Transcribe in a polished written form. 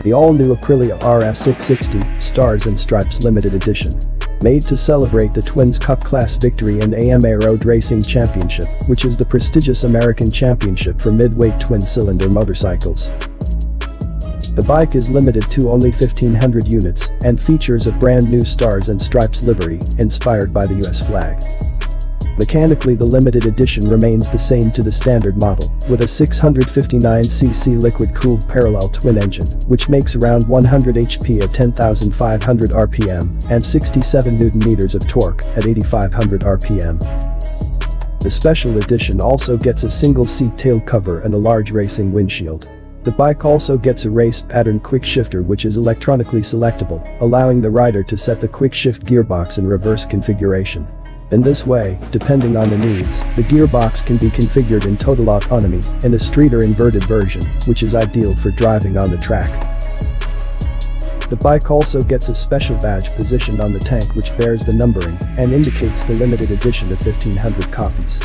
The all-new Aprilia RS660 Stars and Stripes Limited Edition. Made to celebrate the Twins Cup Class victory in the AMA Road Racing Championship, which is the prestigious American championship for midweight twin-cylinder motorcycles. The bike is limited to only 1,500 units and features a brand new Stars and Stripes livery inspired by the US flag. Mechanically, the limited edition remains the same to the standard model, with a 659cc liquid-cooled parallel twin engine, which makes around 100 HP at 10,500 RPM and 67 Nm of torque at 8,500 RPM. The special edition also gets a single-seat tail cover and a large racing windshield. The bike also gets a race pattern quick shifter, which is electronically selectable, allowing the rider to set the quick shift gearbox in reverse configuration. In this way, depending on the needs, the gearbox can be configured in total autonomy in a street or inverted version, which is ideal for driving on the track. The bike also gets a special badge positioned on the tank which bears the numbering and indicates the limited edition of 1,500 copies.